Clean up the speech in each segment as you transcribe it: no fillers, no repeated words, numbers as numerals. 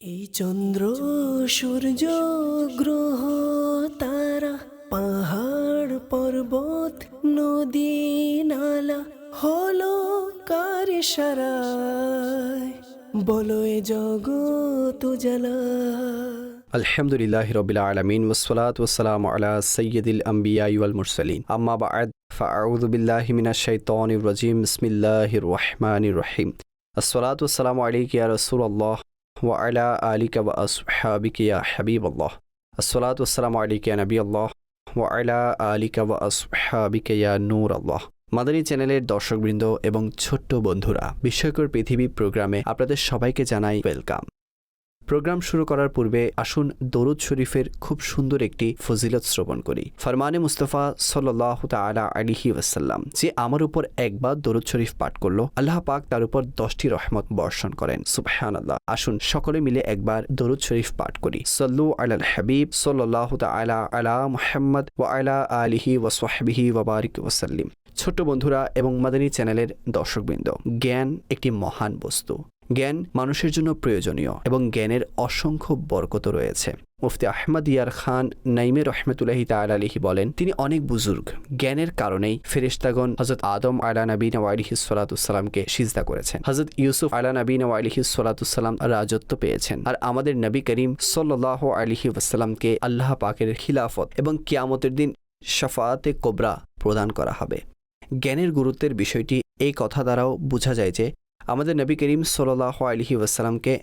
এই চন্দ্র সূর্য গ্রহ তারা পাহাড় পর্বত নদী নালা হলো কার ইশারায়, বলো এ জগৎ উজালা। আলহামদুলিল্লাহি রাব্বিল আলামিন ওয়াসসালাতু ওয়াসসালামু আলা সাইয়্যিদিল আমবিয়া ওয়াল মুরসালিন আম্মা বা'দ ফাআউযু বিল্লাহি মিনাশ শাইতানির রাজিম বিসমিল্লাহির রহমানির রহিম আসসালাতু ওয়াসসালামু আলাইকা ইয়া রাসূলুল্লাহ ওয়া আলা আলিকা ওয়া আসহাবিকা ইয়া হাবিবাল্লাহ আসসালাতু ওয়াসসালামু আলাইকা ইয়া নবিয়াল্লাহ ওয়া আলা আলিকা ওয়া আসহাবিকা ইয়া নূরাল্লাহ। মাদানী চ্যানেলের দর্শকবৃন্দ এবং ছোট্ট বন্ধুরা, বিস্ময়কর পৃথিবী প্রোগ্রামে আপনাদের সবাইকে জানাই ওয়েলকাম। প্রোগ্রাম শুরু করার পূর্বে আসুন দরুদ শরীফের খুব সুন্দর একটি ফজিলত শ্রবণ করি। ফরমানে মুস্তাফা সাল্লাল্লাহু তাআলা আলাইহি ওয়াসাল্লাম, যে আমার উপর একবার দরুদ শরীফ পাঠ করলো, আল্লাহ পাক তার উপর 10টি রহমত বর্ষণ করেন। সুবহানাল্লাহ। আসুন সকলে মিলে একবার দরুদ শরীফ পাঠ করি। সাল্লু আলাল হাবিব সাল্লাল্লাহু তাআলা আলা মুহাম্মদ ওয়া আলা আলিহি ওয়া সাহবিহি ওয়া বারিক ওয়াসাল্লিম। ছোট্ট বন্ধুরা এবং মাদানী চ্যানেলের দর্শকবৃন্দ, জ্ঞান একটি মহান বস্তু। জ্ঞান মানুষের জন্য প্রয়োজনীয় এবং জ্ঞানের অসংখ্য বরকত রয়েছে। মুফতি আহমদ ইয়ার খান নাইমে রহমতুল্লাহি তাআলা আলাইহি বলেন, তিনি অনেক বুজুর্গ। জ্ঞানের কারণেই ফেরেশতাগণ হযরত আদম আলা নবীনা ওয়া আলাইহিস সালাতুস সালামকে সিজদা করেছেন। হযরত ইউসুফ আলা নবীনা ওয়া আলাইহিস সালাতুস সালাম রাজত্ব পেয়েছেন। আর আমাদের নবী করিম সাল্লাল্লাহু আলাইহি ওয়াসাল্লামকে আল্লাহ পাকের খিলাফত এবং কিয়ামতের দিন শাফাআতে কুবরা প্রদান করা হবে। জ্ঞানের গুরুত্বের বিষয়টি এই কথা দ্বারাও বোঝা যায় যে আমাদের নবী করিম সাল্লাল্লাহু আলাইহি ওয়াসাল্লামকে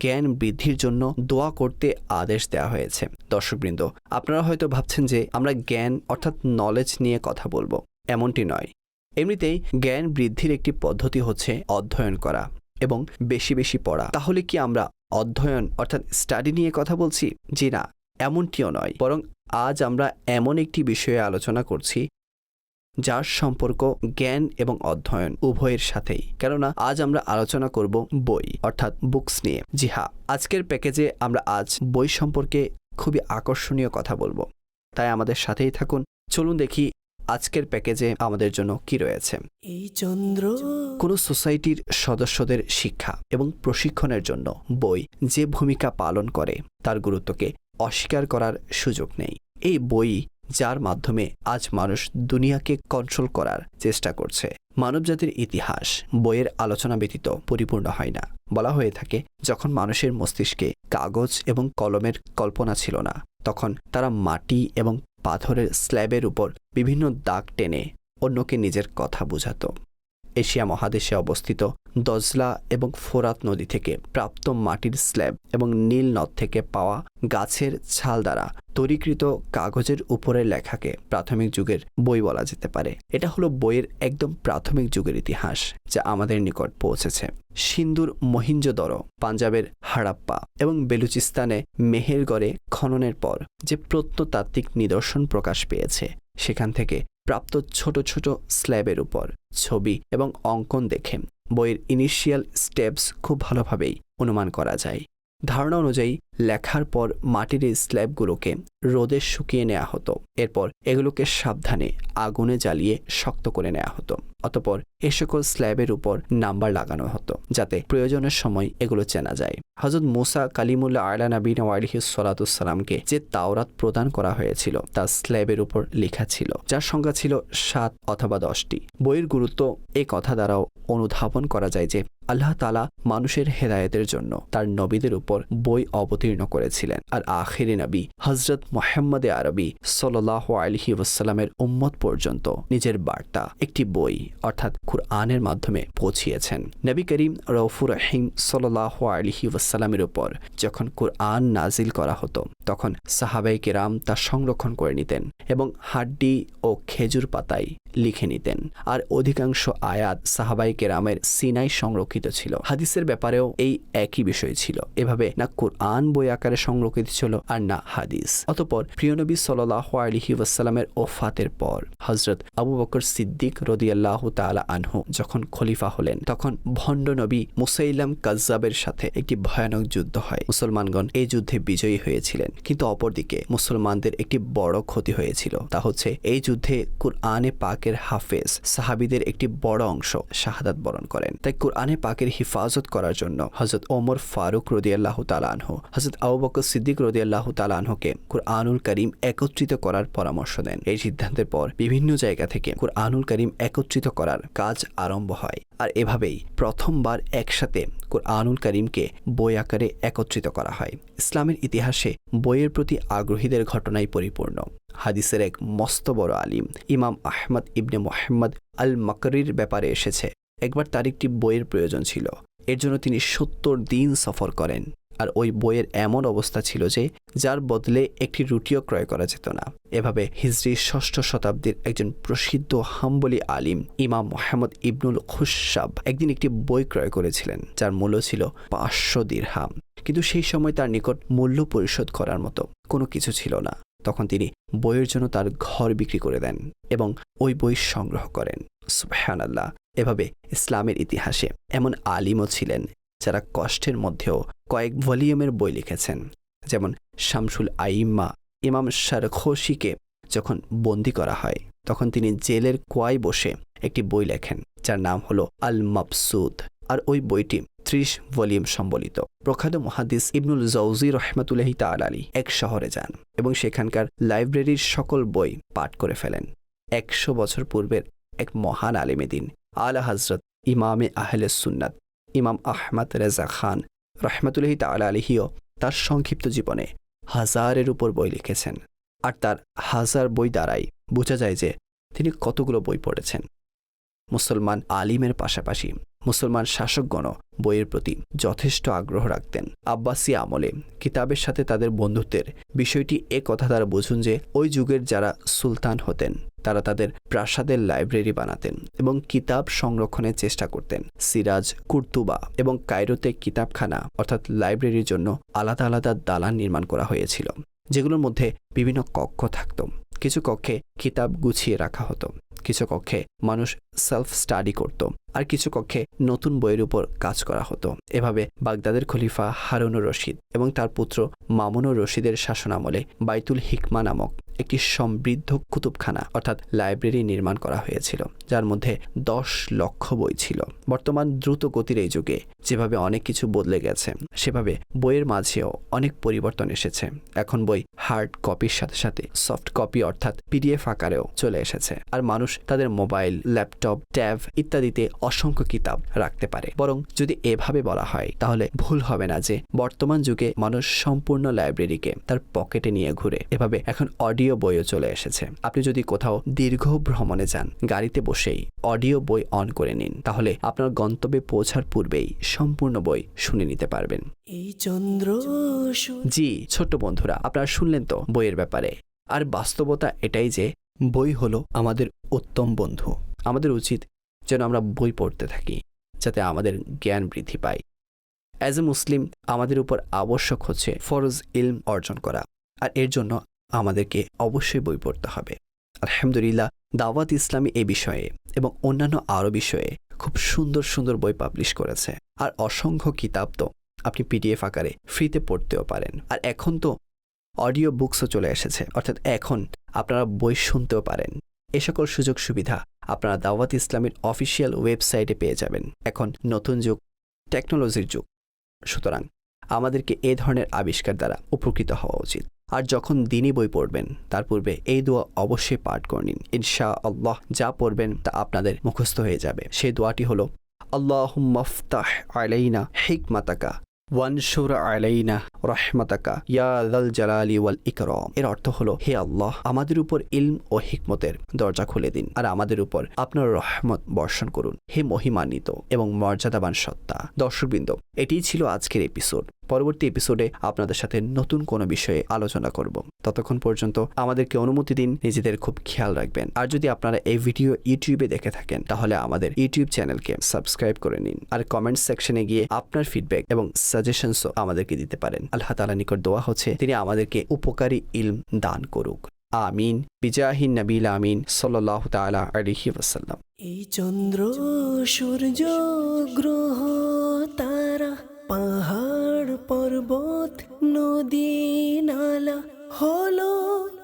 জ্ঞান বৃদ্ধির জন্য দোয়া করতে আদেশ দেওয়া হয়েছে। দর্শকবৃন্দ, আপনারা হয়তো ভাবছেন যে আমরা জ্ঞান অর্থাৎ নলেজ নিয়ে কথা বলবো। এমনটি নয়। এমনিতেই জ্ঞান বৃদ্ধির একটি পদ্ধতি হচ্ছে অধ্যয়ন করা এবং বেশি বেশি পড়া। তাহলে কি আমরা অধ্যয়ন অর্থাৎ স্টাডি নিয়ে কথা বলছি? জি না, এমনটিও নয়। বরং আজ আমরা এমন একটি বিষয়ে আলোচনা করছি যার সম্পর্ক জ্ঞান এবং অধ্যয়ন উভয়ের সাথেই। কেননা আজ আমরা আলোচনা করব বই অর্থাৎ বুকস নিয়ে। জি হ্যাঁ, আজকের প্যাকেজে আমরা আজ বই সম্পর্কে খুবই আকর্ষণীয় কথা বলবো। তাই আমাদের সাথেই থাকুন। চলুন দেখি আজকের প্যাকেজে আমাদের জন্য কি রয়েছে। এই চন্দ্র কোনো সোসাইটির সদস্যদের শিক্ষা এবং প্রশিক্ষণের জন্য বই যে ভূমিকা পালন করে তার গুরুত্বকে অস্বীকার করার সুযোগ নেই। এই বই যার মাধ্যমে আজ মানুষ দুনিয়াকে কন্ট্রোল করার চেষ্টা করছে। মানবজাতির ইতিহাস বইয়ের আলোচনা ব্যতীত পরিপূর্ণ হয় না। বলা হয়ে থাকে, যখন মানুষের মস্তিষ্কে কাগজ এবং কলমের কল্পনা ছিল না, তখন তারা মাটি এবং পাথরের স্ল্যাবের উপর বিভিন্ন দাগ টেনে অন্যকে নিজের কথা বোঝাতো। এশিয়া মহাদেশে অবস্থিত দজলা এবং ফোরাত নদী থেকে প্রাপ্ত মাটির স্ল্যাব এবং নীল নদ থেকে পাওয়া গাছের ছাল দ্বারা তৈরিকৃত কাগজের উপরে লেখাকে প্রাথমিক যুগের বই বলা যেতে পারে। এটা হলো বইয়ের একদম প্রাথমিক যুগের ইতিহাস, যা আমাদের নিকট পৌঁছেছে। সিন্ধুর মহিঞ্জোদড়ো, পাঞ্জাবের হারাপ্পা এবং বেলুচিস্তানে মেহেরগড়ে খননের পর যে প্রত্নতাত্ত্বিক নিদর্শন প্রকাশ পেয়েছে, সেখান থেকে প্রাপ্ত ছোট ছোট স্ল্যাবের উপর ছবি এবং অঙ্কন দেখে বইয়ের ইনিশিয়াল স্টেপস খুব ভালোভাবেই অনুমান করা যায়। ধারণা অনুযায়ী লেখার পর মাটির এই স্ল্যাবগুলোকে রোদে শুকিয়ে নেওয়া হতো। এরপর এগুলোকে সাবধানে আগুনে জ্বালিয়ে শক্ত করে নেওয়া হতো। অতঃপর এ সকল স্ল্যাবের উপর নাম্বার লাগানো হতো, যাতে প্রয়োজনের সময় এগুলো চেনা যায়। হযরত মুসা কালিমুল্লাহ আলা নবীনা ওয়া আলাইহিস সালাতুস সালামকে যে তাওরাত প্রদান করা হয়েছিল তা স্ল্যাবের উপর লেখা ছিল, যার সংখ্যা ছিল 7 অথবা 10টি। বইয়ের গুরুত্ব এই কথা দ্বারাও অনুধাবন করা যায় যে আল্লাহ তাআলা মানুষের হেদায়েতের জন্য তার নবীদের উপর বই অবতীর্ণ করেছিলেন। আর আখিরি নবী হযরত মুহাম্মদে আরবি সাল্লাল্লাহু আলাইহি ওয়াসাল্লামের উম্মত পর্যন্ত নিজের বার্তা একটি বই অর্থাৎ কুরআনের মাধ্যমে পৌঁছিয়েছেন। নবী করিম রউফুর রহিম সাল্লাল্লাহু আলাইহি ওয়াসাল্লামের উপর যখন কুরআন নাজিল করা হতো, তখন সাহাবায়ে কেরাম তা সংরক্ষণ করে নিতেন এবং হাড্ডি ও খেজুর পাতায় লিখে নিতেন। আর অধিকাংশ আয়াত সাহাবায়ে কেরামের সিনাই সংরক্ষিত ছিল। হাদিসের ব্যাপারেও এই একই বিষয় ছিল। এভাবে না কুরআন বই আকারে সংরক্ষিত ছিল আর না হাদিস। অতঃপর প্রিয় নবী সাল্লাল্লাহু আলাইহি ওয়াসাল্লামের ওফাতের পর হযরত আবু বকর সিদ্দিক রাদিয়াল্লাহু তাআলা আনহু যখন খলিফা হলেন, তখন ভণ্ড নবী মুসাইলাম কাজ্জাবের সাথে একটি ভয়ানক যুদ্ধ হয়। মুসলমানগণ এই যুদ্ধে বিজয়ী হয়েছিলেন, কিন্তু অপরদিকে মুসলমানদের একটি বড় ক্ষতি হয়েছিল। তা হচ্ছে এই যুদ্ধে কুরআনে পাকের হাফেজ সাহাবীদের একটি বড় অংশ শাহাদাত বরণ করেন। তাই কুরআনে পাকের হিফাজত করার জন্য হযরত ওমর ফারুক রাদিয়াল্লাহু তাআলা আনহু হযরত আবু বকর সিদ্দিক রাদিয়াল্লাহু তাআলা আনহুকে কুরআনুল কারীম একত্রিত করার পরামর্শ দেন। এই সিদ্ধান্তের পর বিভিন্ন জায়গা থেকে কুরআনুল কারীম একত্রিত করার কাজ আরম্ভ হয়। আর এভাবেই প্রথমবার একসাথে কুরআনুল কারীমকে বই আকারে একত্রিত করা হয়। ইসলামের ইতিহাসে বইয়ের প্রতি আগ্রহীদের ঘটনায় পরিপূর্ণ। হাদিসের এক মস্ত বড় আলিম ইমাম আহমদ ইবনে মুহাম্মদ আল মাকরির ব্যাপারে এসেছে, একবার তার একটি বইয়ের প্রয়োজন ছিল। এর জন্য তিনি 70 দিন সফর করেন। আর ওই বইয়ের এমন অবস্থা ছিল যে যার বদলে একটি রুটিও ক্রয় করা যেত না। এভাবে হিজরি 6ষ্ঠ শতাব্দীর একজন প্রসিদ্ধ হাম্বলি আলিম ইমাম মুহাম্মদ ইবনুল খুশাব একদিন একটি বই ক্রয় করেছিলেন যার মূল্য ছিল 500 দিরহাম। কিন্তু সেই সময় তার নিকট মূল্য পরিশোধ করার মতো কোনো কিছু ছিল না। তখন তিনি বইয়ের জন্য তার ঘর বিক্রি করে দেন এবং ওই বই সংগ্রহ করেন। সুবহানাল্লাহ। এভাবে ইসলামের ইতিহাসে এমন আলিমও ছিলেন যারা কষ্টের মধ্যেও কয়েক ভলিউমের বই লিখেছেন। যেমন শামসুল আইম্মা ইমাম শারখোশিকে যখন বন্দী করা হয় তখন তিনি জেলের কোয়ায় বসে একটি বই লেখেন যার নাম হলো আল মাবসুদ। আর ওই বইটি 30 ভলিউম সম্বলিত। প্রখ্যাত মুহাদ্দিস ইবনুল জাওজি রাহমাতুল্লাহি তাআলা আলাইহি এক শহরে যান এবং সেখানকার লাইব্রেরির সকল বই পাঠ করে ফেলেন। 100 বছর পূর্বের এক মহান আলেমে দিন আলা হযরত ইমামে আহলে সুন্নাত ইমাম আহমদ রেজা খান রাহমাতুল্লাহি তাআলা আলাইহিও তার সংক্ষিপ্ত জীবনে 1000-এর উপর বই লিখেছেন। আর তার 1000 বই দ্বারাই বোঝা যায় যে তিনি কতগুলো বই পড়েছেন। মুসলমান আলিমের পাশাপাশি মুসলমান শাসকগণও বইয়ের প্রতি যথেষ্ট আগ্রহ রাখতেন। আব্বাসী আমলে কিতাবের সাথে তাদের বন্ধুত্বের বিষয়টি এ কথা দ্বারা বুঝুন যে ওই যুগের যারা সুলতান হতেন তারা তাদের প্রাসাদের লাইব্রেরি বানাতেন এবং কিতাব সংরক্ষণের চেষ্টা করতেন। সিরাজ, কুর্তুবা এবং কায়রোতে কিতাবখানা অর্থাৎ লাইব্রেরির জন্য আলাদা আলাদা দালান নির্মাণ করা হয়েছিল, যেগুলোর মধ্যে বিভিন্ন কক্ষ থাকত। কিছু কক্ষে কিতাব গুছিয়ে রাখা হতো, কিছু কক্ষে মানুষ সেলফ স্টাডি করত, আর কিছু কক্ষে নতুন বইয়ের উপর কাজ করা হতো। এভাবে বাগদাদের খলিফা হারুনুর রশিদ এবং তার পুত্র মামুনুর রশিদের শাসনামলে বাইতুল হিকমা নামক একটি সমৃদ্ধ কুতুবখানা অর্থাৎ লাইব্রেরি নির্মাণ করা হয়েছিল, যার মধ্যে 10 লক্ষ বই ছিল। বর্তমান দ্রুত গতির এই যুগে যেভাবে অনেক কিছু বদলে গেছে, সেভাবে বইয়ের মাঝেও অনেক পরিবর্তন এসেছে। এখন বই হার্ড কপির সাথে সাথে সফট কপি অর্থাৎ পিডিএফ আকারেও চলে এসেছে। আর মানুষ তাদের মোবাইল, ল্যাপটপ, ট্যাব ইত্যাদিতে অসংখ্য কিতাব রাখতে পারে। বরং যদি এভাবে বলা হয় তাহলে ভুল হবে না যে বর্তমান যুগে মানুষ সম্পূর্ণ লাইব্রেরিকে তার পকেটে নিয়ে ঘুরে। এভাবে এখন অডিও বইও চলে এসেছে। আপনি যদি কোথাও দীর্ঘ ভ্রমণে যান, গাড়িতে বসেই অডিও বই অন করে নিন, তাহলে আপনার গন্তব্যে পৌঁছার পূর্বেই সম্পূর্ণ বই শুনে নিতে পারবেন। এই চন্দ্র জি ছোট্ট বন্ধুরা, আপনারা শুনলেন তো বইয়ের ব্যাপারে। আর বাস্তবতা এটাই যে বই হলো আমাদের উত্তম বন্ধু। আমাদের উচিত যেন আমরা বই পড়তে থাকি যাতে আমাদের জ্ঞান বৃদ্ধি পায়। অ্যাজ এ মুসলিম আমাদের উপর আবশ্যক হচ্ছে ফরজ ইলম অর্জন করা, আর এর জন্য আমাদেরকে অবশ্যই বই পড়তে হবে। আলহামদুলিল্লাহ দাওয়াত ইসলামী এই বিষয়ে এবং অন্যান্য আরও বিষয়ে খুব সুন্দর সুন্দর বই পাবলিশ করেছে। আর অসংখ্য কিতাব তো আপনি পিডিএফ আকারে ফ্রিতে পড়তেও পারেন। আর এখন তো অডিও বুকসও চলে এসেছে, অর্থাৎ এখন আপনারা বই শুনতেও পারেন। এ সকল সুযোগ সুবিধা আপনারা দাওয়াত ইসলামের অফিসিয়াল ওয়েবসাইটে পেয়ে যাবেন। এখন নতুন যুগ, টেকনোলজির যুগ, সুতরাং আমাদেরকে এ ধরনের আবিষ্কার দ্বারা উপকৃত হওয়া উচিত। আর যখন দিনই বই পড়বেন তার পূর্বে এই দোয়া অবশ্যই পাঠ করে নিন। ইনশাআল্লাহ যা পড়বেন তা আপনাদের মুখস্থ হয়ে যাবে। সেই দোয়াটি হলো আল্লাহুম্মা ফতাহ আলাইনা হিকমাতাকা ওয়ানশুর আলাইনা রাহমাতাকা ইয়া যাল জালালি ওয়াল ইকরাম। এর অর্থ হলো, হে আল্লাহ, আমাদের উপর ইলম ও হিকমতের দরজা খুলে দিন আর আমাদের উপর আপনার রহমত বর্ষণ করুন, হে মহিমান্বিত এবং মর্যাদাবান সত্তা। দর্শকবৃন্দ, এটিই ছিল আজকের এপিসোড। পরবর্তী এপিসোডে আপনাদের সাথে নতুন কোনো বিষয়ে আলোচনা করব। ততক্ষণ পর্যন্ত আমাদেরকে অনুমতি দিন, নিজেদের খুব খেয়াল রাখবেন। আর যদি আপনারা এই ভিডিও ইউটিউবে দেখে থাকেন তাহলে আমাদের ইউটিউব চ্যানেলকে সাবস্ক্রাইব করে নিন। আর কমেন্ট সেকশনে গিয়ে আপনার ফিডব্যাক এবং সাজেশনসও আমাদেরকে দিতে পারেন। আল্লাহ তাআলার নিকট দোয়া হচ্ছে তিনি আমাদেরকে উপকারী ইলম দান করুক। আমিন বিজাহিন নবীল আমিন সাল্লাল্লাহু তাআলা আলাইহি ওয়াসাল্লাম। এই চন্দ্র সূর্য গ্রহ তারা পাহাড় পর্বত নদী নালা হলো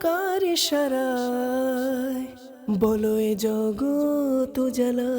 কার ইশারায়, বলো এ জগৎ জ্বালা।